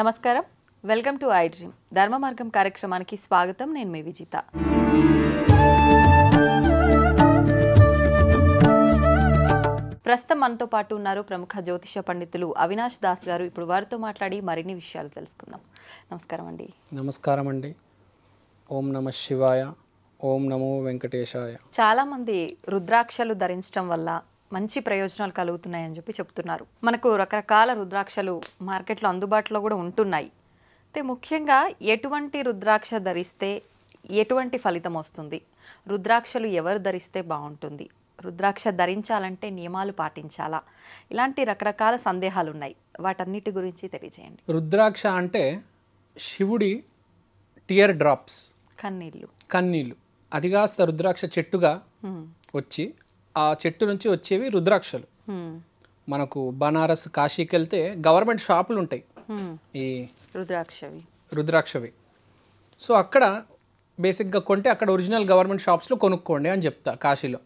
నమస్కారం, welcome to I dream ధర్మ మార్గం కార్యక్రమానికి స్వాగతం. నేను మీ విజిత. ప్రస్తుతం మనతో పాటు ఉన్నారు ప్రముఖ జ్యోతిష పండితులు అవినాష్ దాస్ గారు. ఇప్పుడు వారితో మాట్లాడి మరిన్ని విషయాలు తెలుసుకుందాం. నమస్కారం అండి. నమస్కారం అండి. ఓం నమ శివాయ, ఓం నమో వెంకటేశాయ. చాలామంది రుద్రాక్షలు ధరించడం వల్ల మంచి ప్రయోజనాలు కలుగుతున్నాయని చెప్పి చెప్తున్నారు. మనకు రకరకాల రుద్రాక్షలు మార్కెట్లో అందుబాటులో కూడా ఉంటున్నాయి. అయితే ముఖ్యంగా ఎటువంటి రుద్రాక్ష ధరిస్తే ఎటువంటి ఫలితం వస్తుంది, రుద్రాక్షలు ఎవరు ధరిస్తే బాగుంటుంది, రుద్రాక్ష ధరించాలంటే నియమాలు పాటించాలా, ఇలాంటి రకరకాల సందేహాలు ఉన్నాయి. వాటన్నిటి గురించి తెలియజేయండి. రుద్రాక్ష అంటే శివుడి టియర్ డ్రాప్స్, కన్నీళ్ళు. అది కాస్త రుద్రాక్ష చెట్టుగా వచ్చి ఆ చెట్టు నుంచి వచ్చేవి రుద్రాక్షలు. మనకు బనారస్, కాశీకి వెళ్తే గవర్నమెంట్ షాపులు ఉంటాయి ఈ రుద్రాక్షవి. సో అక్కడ బేసిక్గా కొంటే అక్కడ ఒరిజినల్ గవర్నమెంట్ షాప్స్లో కొనుక్కోండి అని చెప్తా కాశీలో.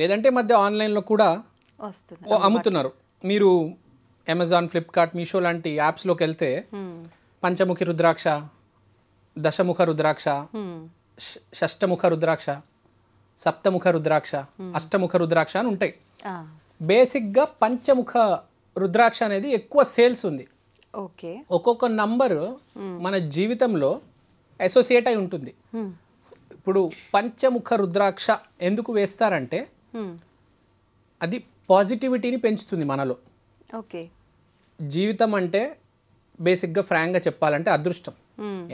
లేదంటే మధ్య ఆన్లైన్లో కూడా అమ్ముతున్నారు. మీరు అమెజాన్, ఫ్లిప్కార్ట్, మీషో లాంటి యాప్స్లోకి వెళ్తే పంచముఖి రుద్రాక్ష, దశముఖ రుద్రాక్ష, షష్టముఖ రుద్రాక్ష, సప్తముఖ రుద్రాక్ష, అష్టముఖ రుద్రాక్ష అని ఉంటాయి. బేసిక్గా పంచముఖ రుద్రాక్ష అనేది ఎక్కువ సేల్స్ ఉంది. ఒక్కొక్క నంబరు మన జీవితంలో అసోసియేట్ అయి ఉంటుంది. ఇప్పుడు పంచముఖ రుద్రాక్ష ఎందుకు వేస్తారంటే అది పాజిటివిటీని పెంచుతుంది మనలో. జీవితం అంటే బేసిక్గా ఫ్రాంక్గా చెప్పాలంటే అదృష్టం.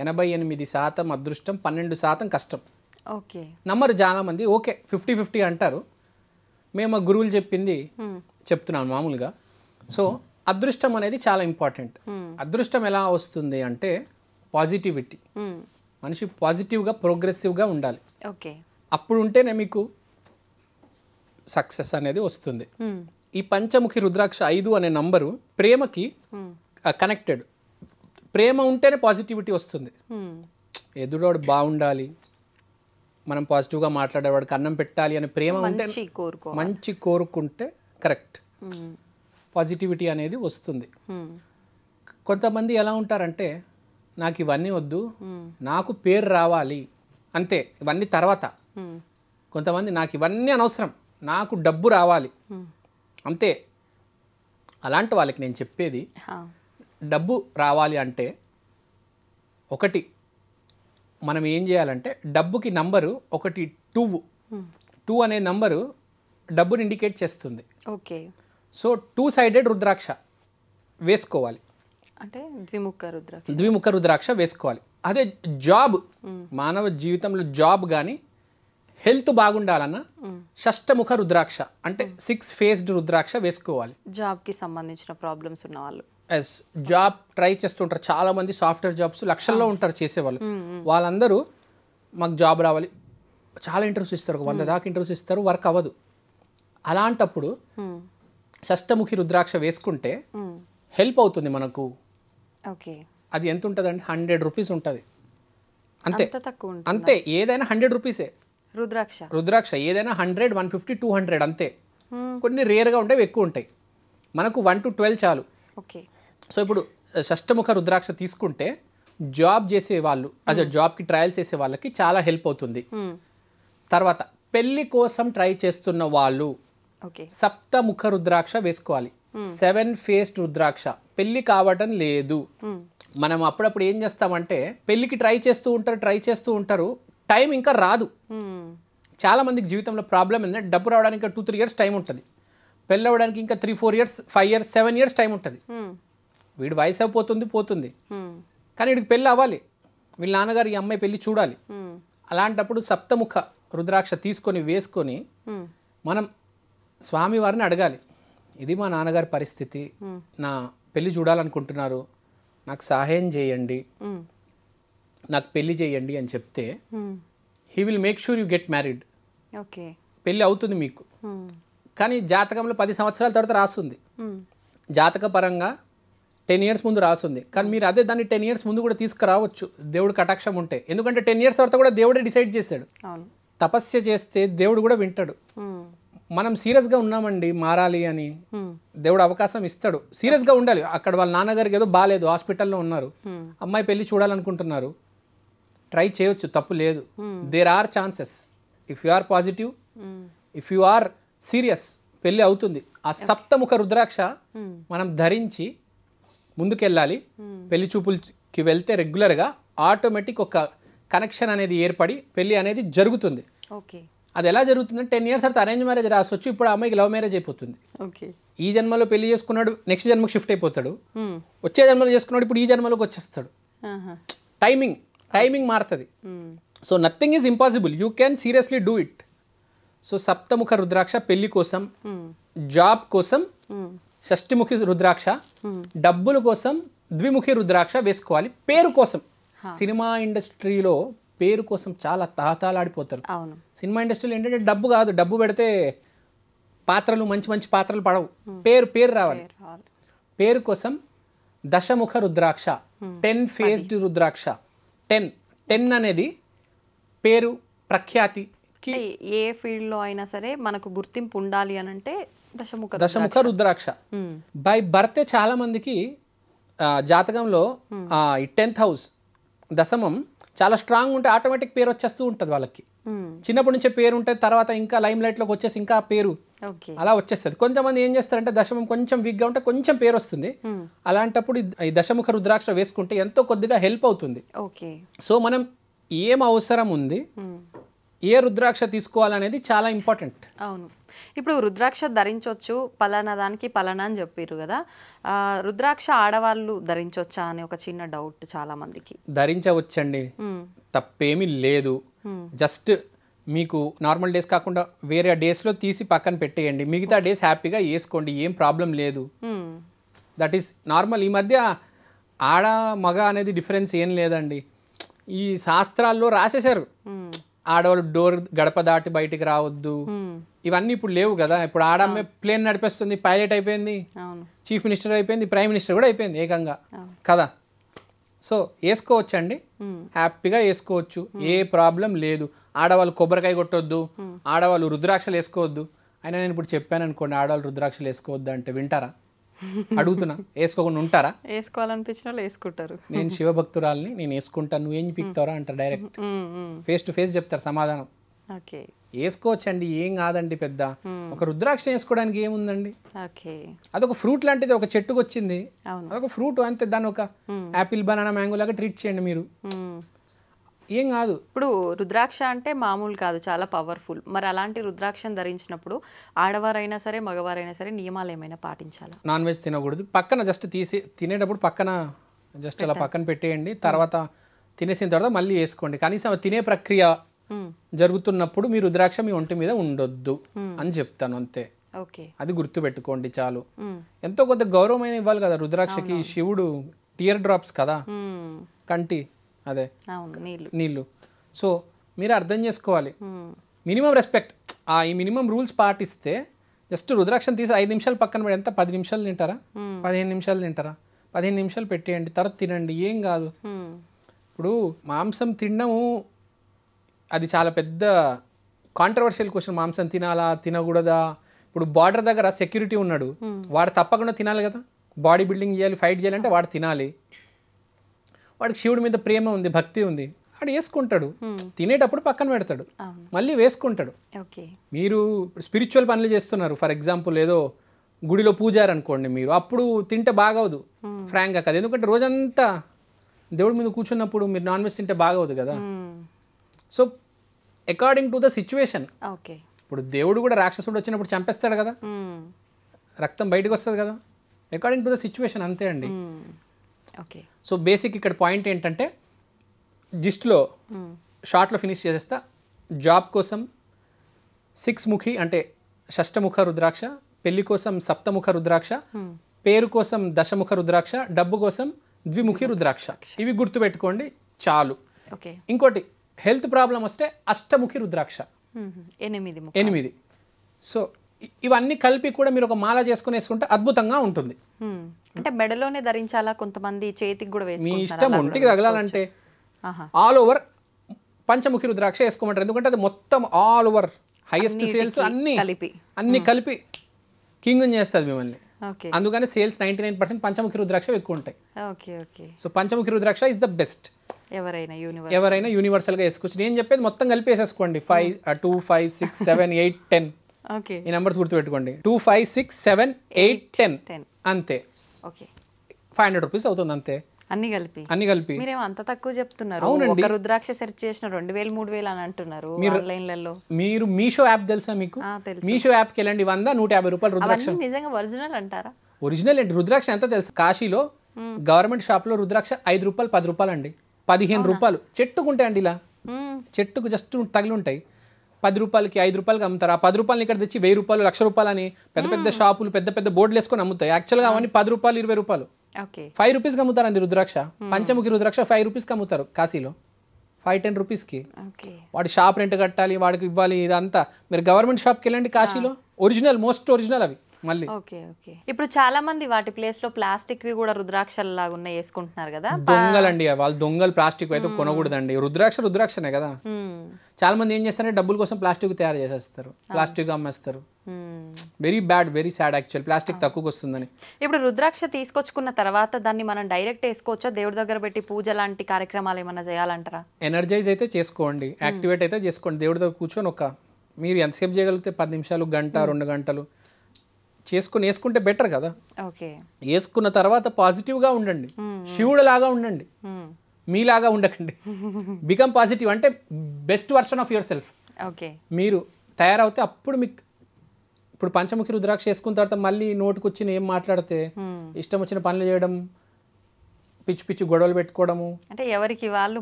88% అదృష్టం, 12% కష్టం. నమ్మరు చాలా మంది. ఓకే, 50-50 అంటారు. మేము మా గురువులు చెప్పింది చెప్తున్నాను మామూలుగా. సో అదృష్టం అనేది చాలా ఇంపార్టెంట్. అదృష్టం ఎలా వస్తుంది అంటే పాజిటివిటీ. మనిషి పాజిటివ్గా, ప్రోగ్రెసివ్గా ఉండాలి. అప్పుడు ఉంటేనే మీకు సక్సెస్ అనేది వస్తుంది. ఈ పంచముఖి రుద్రాక్ష 5 అనే నంబరు ప్రేమకి కనెక్టెడ్. ప్రేమ ఉంటేనే పాజిటివిటీ వస్తుంది. ఎదురోడు బాగుండాలి, మనం పాజిటివ్గా మాట్లాడేవాడికి అన్నం పెట్టాలి అనే ప్రేమ ఉంటే, మంచి కోరుకుంటే కరెక్ట్ పాజిటివిటీ అనేది వస్తుంది. కొంతమంది ఎలా ఉంటారంటే నాకు ఇవన్నీ వద్దు, నాకు పేరు రావాలి అంతే, ఇవన్నీ తర్వాత. కొంతమంది నాకు ఇవన్నీ అనవసరం, నాకు డబ్బు రావాలి అంతే. అలాంటి వాళ్ళకి నేను చెప్పేది, డబ్బు రావాలి అంటే ఒకటి మనం ఏం చేయాలంటే డబ్బుకి నంబరు ఒకటి 2 అనే నంబరు డబ్బుని ఇండికేట్ చేస్తుంది. సో 2 సైడెడ్ రుద్రాక్ష వేసుకోవాలి, అంటే ద్విముఖ రుద్రాక్ష వేసుకోవాలి. అదే జాబ్, మానవ జీవితంలో జాబ్ కానీ హెల్త్ బాగుండాలన్నా షష్టముఖ రుద్రాక్ష అంటే 6 ఫేస్డ్ రుద్రాక్ష వేసుకోవాలి. జాబ్కి సంబంధించిన ప్రాబ్లమ్స్ ఉన్న వాళ్ళు, జాబ్ ట్రై చేస్తుంటారు చాలా మంది. సాఫ్ట్వేర్ జాబ్స్ లక్షల్లో ఉంటారు చేసేవాళ్ళు. వాళ్ళందరూ మాకు జాబ్ రావాలి, చాలా ఇంటర్వ్యూస్ ఇస్తారు, 100 దాకా ఇంటర్వ్యూస్ ఇస్తారు, వర్క్ అవ్వదు. అలాంటప్పుడు షష్టముఖి రుద్రాక్ష వేసుకుంటే హెల్ప్ అవుతుంది మనకు. అది ఎంత ఉంటుంది అంటే 100 రూపీస్ ఉంటుంది అంతే. అంతే, ఏదైనా 100 రూపీసే రుద్రాక్ష. ఏదైనా 100, 150, 200 అంతే. కొన్ని రేర్గా ఉంటాయి, ఎక్కువ ఉంటాయి. మనకు 1 to 12 చాలు. సో ఇప్పుడు షష్టముఖ రుద్రాక్ష తీసుకుంటే జాబ్ చేసే వాళ్ళు, జాబ్కి ట్రయల్స్ చేసే వాళ్ళకి చాలా హెల్ప్ అవుతుంది. తర్వాత పెళ్లి కోసం ట్రై చేస్తున్న వాళ్ళు సప్తముఖ రుద్రాక్ష వేసుకోవాలి. 7 ఫేస్డ్ రుద్రాక్ష. పెళ్లి కావటం లేదు, మనం అప్పుడప్పుడు ఏం చేస్తామంటే పెళ్లికి ట్రై చేస్తూ ఉంటారు, టైం ఇంకా రాదు. చాలా మందికి జీవితంలో ప్రాబ్లం ఏంటంటే డబ్బు రావడానికి ఇంకా 2-3 ఇయర్స్ టైం ఉంటుంది, పెళ్ళి అవ్వడానికి ఇంకా 3-4 ఇయర్స్, 5 ఇయర్స్, 7 ఇయర్స్ టైం ఉంటుంది. వీడు వయసు అయిపోతుంది, పోతుంది, కానీ వీడికి పెళ్ళి అవ్వాలి, వీళ్ళ నాన్నగారు ఈ అమ్మాయి పెళ్ళి చూడాలి. అలాంటప్పుడు సప్తముఖ రుద్రాక్ష తీసుకొని వేసుకొని మనం స్వామివారిని అడగాలి, ఇది మా నాన్నగారి పరిస్థితి, నా పెళ్ళి చూడాలనుకుంటున్నారు, నాకు సహాయం చేయండి, నాకు పెళ్ళి చేయండి అని చెప్తే he will make sure you get married. పెళ్ళి అవుతుంది మీకు. కానీ జాతకంలో 10 సంవత్సరాల తర్వాత రాస్తుంది, జాతక పరంగా 10 ఇయర్స్ ముందు రాస్తుంది. కానీ మీరు అదే దాన్ని 10 ఇయర్స్ ముందు కూడా తీసుకురావచ్చు, దేవుడు కటాక్షం ఉంటే. ఎందుకంటే 10 ఇయర్స్ తర్వాత కూడా దేవుడే డిసైడ్ చేశాడు. తపస్య చేస్తే దేవుడు కూడా వింటాడు. మనం సీరియస్గా ఉన్నామండి మారాలి అని, Hmm. దేవుడు అవకాశం ఇస్తాడు. సీరియస్గా ఉండాలి. అక్కడ వాళ్ళ నాన్నగారికి ఏదో బాగాలేదు, హాస్పిటల్లో ఉన్నారు, అమ్మాయి పెళ్లి చూడాలనుకుంటున్నారు, ట్రై చేయొచ్చు, తప్పు లేదు. There are chances. If you are positive, if you are serious, పెళ్ళి అవుతుంది. ఆ సప్తముఖ రుద్రాక్ష మనం ధరించి ముందుకెళ్ళాలి. పెళ్లి చూపులకి వెళ్తే రెగ్యులర్గా ఆటోమేటిక్ ఒక కనెక్షన్ అనేది ఏర్పడి పెళ్లి అనేది జరుగుతుంది. ఓకే. అది ఎలా జరుగుతుందంటే 10 years తర్వాత అరేంజ్ మ్యారేజ్ రాసొచ్చు, ఇప్పుడు ఆ అమ్మాయికి లవ్ మ్యారేజ్ అయిపోతుంది. ఓకే. ఈ జన్మలో పెళ్లి చేసుకున్నాడు, నెక్స్ట్ జన్మకు షిఫ్ట్ అయిపోతాడు, వచ్చే జన్మలో చేసుకున్నాడు, ఇప్పుడు ఈ జన్మలోకి వచ్చేస్తాడు. టైమింగ్ మారుతుంది. So nothing is impossible, you can seriously do it. So సప్తముఖ రుద్రాక్ష పెళ్లి కోసం, జాబ్ కోసం షష్టిముఖి రుద్రాక్ష, డబ్బుల కోసం ద్విముఖి రుద్రాక్ష వేసుకోవాలి. పేరు కోసం, సినిమా ఇండస్ట్రీలో పేరు కోసం చాలా తాతాలాడిపోతారు. అవును. సినిమా ఇండస్ట్రీలో ఏంటంటే డబ్బు కాదు, డబ్బు పెడితే పాత్రలు మంచి మంచి పాత్రలు పడవు, పేరు రావాలి. పేరు కోసం దశముఖ రుద్రాక్ష, 10 faced రుద్రాక్ష. 10 అనేది పేరు ప్రఖ్యాతికి. ఏ ఫీల్డ్ లో అయినా సరే మనకు గుర్తింపు ఉండాలి అని అంటే దశముఖ రుద్రాక్ష. బై బర్తే చాలా మందికి జాతకంలో ఈ 10th house దశమం చాలా స్ట్రాంగ్ ఉంటే ఆటోమేటిక్ పేరు వచ్చేస్తూ ఉంటుంది వాళ్ళకి. చిన్నప్పటి నుంచే పేరు ఉంటుంది, తర్వాత ఇంకా లైమ్ లైట్లోకి వచ్చేసి ఇంకా పేరు అలా వచ్చేస్తుంది. కొంతమంది ఏం చేస్తారంటే దశమం కొంచెం వీక్గా ఉంటే కొంచెం పేరు వస్తుంది, అలాంటప్పుడు ఈ దశముఖ రుద్రాక్ష వేసుకుంటే ఎంతో కొద్దిగా హెల్ప్ అవుతుంది. సో మనం ఏం అవసరం ఉంది, ఏ రుద్రాక్ష తీసుకోవాలనేది చాలా ఇంపార్టెంట్. అవును. ఇప్పుడు రుద్రాక్ష ధరించవచ్చు, పలానా దానికి పలానా అని చెప్పారు కదా, రుద్రాక్ష ఆడవాళ్ళు ధరించవచ్చా అని ఒక చిన్న డౌట్ చాలా మందికి. ధరించవచ్చండి, తప్పేమీ లేదు. జస్ట్ మీకు నార్మల్ డేస్ కాకుండా వేరే డేస్లో తీసి పక్కన పెట్టేయండి, మిగతా డేస్ హ్యాపీగా వేసుకోండి, ఏం ప్రాబ్లం లేదు. That is normal. ఈ మధ్య ఆడ మగ అనేది డిఫరెన్స్ ఏం లేదండి, ఈ శాస్త్రాల్లో రాసేశారు. ఆడవాళ్ళు డోర్ గడప దాటి బయటికి రావద్దు, ఇవన్నీ ఇప్పుడు లేవు కదా. ఇప్పుడు ఆడమ్మే ప్లేన్ నడిపేస్తుంది, పైలట్ అయిపోయింది, చీఫ్ మినిస్టర్ అయిపోయింది, ప్రైమ్ మినిస్టర్ కూడా అయిపోయింది ఏకంగా కదా. సో వేసుకోవచ్చండి, హ్యాపీగా వేసుకోవచ్చు, ఏ ప్రాబ్లం లేదు. ఆడవాళ్ళు కొబ్బరికాయ కొట్టొద్దు, ఆడవాళ్ళు రుద్రాక్షలు వేసుకోవద్దు. అయినా నేను ఇప్పుడు చెప్పాను అనుకోండి ఆడవాళ్ళు రుద్రాక్షలు వేసుకోవద్దు అంటే వింటారా? అడుగుతున్నా, వేసుకోకుండా ఉంటారా? వేసుకోవాలనిపించిన వాళ్ళు వేసుకుంటారు. నేను శివభక్తురాల్ని, నేను వేసుకుంటాను, నువ్వేం పిక్తారా అంటారు. డైరెక్ట్ ఫేస్ టు ఫేస్ చెప్తారు సమాధానం. వేసుకోవచ్చండి, ఏం కాదండి పెద్ద. ఒక రుద్రాక్ష వేసుకోవడానికి ఏముందండి, అదొక ఫ్రూట్ లాంటిది, ఒక చెట్టుకు వచ్చింది, అదొక ఫ్రూట్ అంతే. దాన్ని ఒక యాపిల్ బనానా మ్యాంగో లాగా ట్రీట్ చేయండి మీరు, ఏం కాదు. ఇప్పుడు రుద్రాక్ష అంటే మామూలు కాదు, చాలా పవర్ఫుల్. మరి అలాంటి రుద్రాక్షను ధరించినప్పుడు ఆడవారైనా సరే మగవారైనా సరే నియమాలు ఏమైనా పాటించాలా? నాన్ వెజ్ తినకూడదు, పక్కన జస్ట్ తీసి తినేటప్పుడు పక్కన జస్ట్ అలా పక్కన పెట్టేయండి, తర్వాత తినేసిన తర్వాత మళ్ళీ వేసుకోండి. కనీసం తినే ప్రక్రియ జరుగుతున్నప్పుడు మీ రుద్రాక్ష మీ ఒంటి మీద ఉండొద్దు అని చెప్తాను, అంతే. అది గుర్తు పెట్టుకోండి చాలు. ఎంతో కొంత గౌరవమైన ఇవ్వాలి కదా రుద్రాక్షకి. శివుడు టియర్ డ్రాప్స్ కదా, కంటి అదే నీళ్ళు. సో మీరు అర్థం చేసుకోవాలి, మినిమం రెస్పెక్ట్. ఈ మినిమం రూల్స్ పాటిస్తే జస్ట్ రుద్రాక్షను తీసి 5 నిమిషాలు పక్కన పెట్టి, ఎంత 10 నిమిషాలు తింటారా, 15 నిమిషాలు తింటారా, 15 నిమిషాలు పెట్టేయండి, తర్వాత తినండి, ఏం కాదు. ఇప్పుడు మాంసం తినడము అది చాలా పెద్ద కాంట్రవర్షియల్ క్వశ్చన్. మాంసం తినాలా తినకూడదా? ఇప్పుడు బార్డర్ దగ్గర సెక్యూరిటీ ఉన్నాడు, వాడు తప్పకుండా తినాలి కదా. బాడీ బిల్డింగ్ చేయాలి, ఫైట్ చేయాలంటే వాడు తినాలి. వాడికి శివుడి మీద ప్రేమ ఉంది, భక్తి ఉంది, వాడు వేసుకుంటాడు. తినేటప్పుడు పక్కన పెడతాడు, మళ్ళీ వేసుకుంటాడు. మీరు స్పిరిచువల్ పనులు చేస్తున్నారు, ఫర్ ఎగ్జాంపుల్ ఏదో గుడిలో పూజారు అనుకోండి, మీరు అప్పుడు తింటే బాగవదు, ఫ్రాంక్గా కదా. ఎందుకంటే రోజంతా దేవుడి మీద కూర్చున్నప్పుడు మీరు నాన్ వెజ్ తింటే బాగవదు కదా. So according to the situation. ఇప్పుడు దేవుడు కూడా రాక్షసుడు వచ్చినప్పుడు చంపేస్తాడు కదా, రక్తం బయటకు వస్తుంది కదా, అకార్డింగ్ టు ద సిచ్యువేషన్, అంతే అండి. సో బేసిక్ ఇక్కడ పాయింట్ ఏంటంటే, జిస్ట్లో షార్ట్లో ఫినిష్ చేసేస్తా. జాబ్ కోసం 6 ముఖి అంటే షష్టముఖ రుద్రాక్ష, పెళ్లి కోసం సప్తముఖ రుద్రాక్ష, పేరు కోసం దశముఖ రుద్రాక్ష, డబ్బు కోసం ద్విముఖి రుద్రాక్ష. ఇవి గుర్తుపెట్టుకోండి చాలు. ఇంకోటి హెల్త్ ప్రాబ్లం వస్తే అష్టముఖి రుద్రాక్ష, 8. సో ఇవన్నీ కలిపి కూడా మీరు ఒక మాల చేసుకుని వేసుకుంటే అద్భుతంగా ఉంటుంది. అంటే మెడలోనే ధరించాలా, కొంతమంది చేతికి కూడా మీ ఇష్టం. ఒంటికి తగలాలంటే ఆల్ ఓవర్ పంచముఖి రుద్రాక్ష వేసుకోమంటారు, ఎందుకంటే అది మొత్తం ఆల్ ఓవర్ హైయెస్ట్ సేల్స్ కలిపి అన్ని కలిపి కింగ్ చేస్తుంది మిమ్మల్ని. ఓకే అందుకని సేల్స్ 99% పంచముఖి రుద్రాక్ష ఎక్కువ ఉంటాయి. Okay okay so Panchamukhi rudraksha is the best. ఎవరైనా యూనివర్సల్గా వేసుకోవచ్చు. నేను చెప్పేది మొత్తం కలిపి వేసేసుకోండి. 5 2 5 6 7 8 10 ఓకే ఈ నెంబర్స్ గుర్తుపెట్టుకోండి. 2 5 6 7 8 10 అంతే. ఓకే 500 రూపీస్ అవుతుంది అంతే అన్ని కలిపి. మీరేమో అంత తక్కువ చెప్తున్నారు. ఒక రుద్రాక్ష సెర్చ్ చేసిన 2000 3000 అని అంటున్నారు ఆన్లైన్లలో. మీరు మీషో యాప్ తెలుసా మీకు? మీషో యాప్కి వెళ్ళండి, 100 150 రూపాయలు రుద్రాక్ష. నిజంగా ఒరిజినల్ అంటారా? ఒరిజినల్ ఏంటి రుద్రాక్ష ఎంత తెలుసు? కాశీలో గవర్నమెంట్ షాప్ లో రుద్రాక్ష 5 రూపాయలు 10 రూపాయలు అండి, 15 రూపాయలు చెట్టుకుంటాయండి. ఇలా చెట్టుకు జస్ట్ తగిలి ఉంటాయి. 10 రూపాయలకి 5 రూపాయలకి అమ్ముతారు. ఆ 10 రూపాయలు ఇక్కడ తెచ్చి 1000 రూపాయలు 1,00,000 రూపాయలు అని పెద్ద పెద్ద షాపులు పెద్ద పెద్ద బోర్డులు వేసుకొని అమ్ముతాయి. యాక్చువల్గా అవన్నీ 10 రూపాయలు 20 రూపాయలు 5 రూపీస్కి అమ్ముతారండి రుద్రాక్ష. పంచముఖి రుద్రాక్ష 5 రూపీస్కి అమ్ముతారు కాశీలో, 5-10 రూపీస్కి. వాడి షాప్ రెంట్ కట్టాలి, వాడికి ఇవ్వాలి, ఇదంతా. మీరు గవర్నమెంట్ షాప్కి వెళ్ళండి కాశీలో, ఒరిజినల్ మోస్ట్ ఒరిజినల్ అవి. మళ్ళీ ఇప్పుడు చాలా మంది వాటి ప్లేస్ లో ప్లాస్టిక్ కూడా రుద్రాక్షల లాగా ఉన్నాయి వేసుకుంటున్నారు కదా. దొంగలండి వాళ్ళు, దొంగలు. ప్లాస్టిక్ అయితే కొనకూడదండి. రుద్రాక్షనే కదా. చాలా మంది ఏం చేస్తారంటే డబ్బుల కోసం ప్లాస్టిక్ తయారు చేసేస్తారు, ప్లాస్టిక్ అమ్మేస్తారు. Very bad, very sad actual. Plastic తక్కువకి వస్తుందని. ఇప్పుడు రుద్రాక్ష తీసుకొచ్చుకున్న తర్వాత దాన్ని మనం డైరెక్ట్ వేసుకోవచ్చా? దేవుడి దగ్గర పెట్టి పూజ లాంటి కార్యక్రమాలు ఏమైనా చేయాలంటారా? ఎనర్జైజ్ అయితే చేసుకోండి, యాక్టివేట్ అయితే చేసుకోండి. దేవుడి దగ్గర కూర్చొని మీరు ఎంతసేపు చేయగలిగితే 10 నిమిషాలు, గంట 2 గంటలు వేసుకుంటే బెటర్ కదా. వేసుకున్న తర్వాత పాజిటివ్గా ఉండండి, శివుడు లాగా ఉండండి, మీలాగా ఉండకండి. బికమ్ పాజిటివ్ అంటే best version of your self. మీరు తయారవుతే అప్పుడు మీకు. ఇప్పుడు పంచముఖి రుద్రాక్ష వేసుకున్న తర్వాత మళ్ళీ నోటుకు వచ్చిన ఏం మాట్లాడితే ఇష్టం వచ్చిన పనులు చేయడం, పిచ్చి పిచ్చి గొడవలు పెట్టుకోవడము, అంటే ఎవరికి వాళ్ళు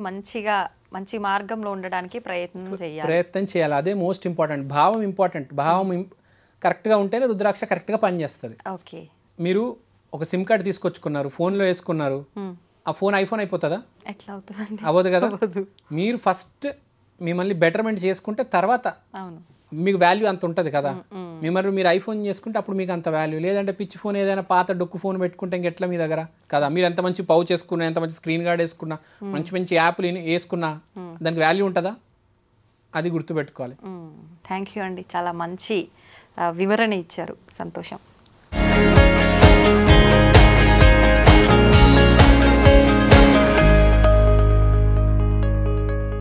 మంచి మార్గంలో ఉండడానికి ప్రయత్నం చేయాలి. అదే మోస్ట్ ఇంపార్టెంట్. భావం ఇంపార్టెంట్. భావం కరెక్ట్గా ఉంటేనే రుద్రాక్ష కరెక్ట్గా పనిచేస్తుంది. మీరు ఒక సిమ్ కార్డ్ తీసుకొచ్చుకున్నారు, ఫోన్లో వేసుకున్నారు, ఆ ఫోన్ ఐఫోన్ అయిపోతుందా? అవ్వదు కదా. మీరు ఫస్ట్ మిమ్మల్ని బెటర్మెంట్ చేసుకుంటే తర్వాత మీకు వాల్యూ అంత ఉంటుంది కదా. మీరు ఐఫోన్ చేసుకుంటే అప్పుడు మీకు అంత వాల్యూ. లేదంటే పిచ్చి ఫోన్ ఏదైనా పాత డొక్కు ఫోన్ పెట్టుకుంటే ఇంకెట్లా మీ దగ్గర కదా. మీరు ఎంత మంచి పౌచ్ వేసుకున్నా, ఎంత మంచి స్క్రీన్ గార్డ్ వేసుకున్నా, మంచి మంచి యాప్లు వేసుకున్నా దానికి వాల్యూ ఉంటుందా? అది గుర్తుపెట్టుకోవాలి. థ్యాంక్ యూ అండి, చాలా మంచి వివరణ ఇచ్చారు. సంతోషం.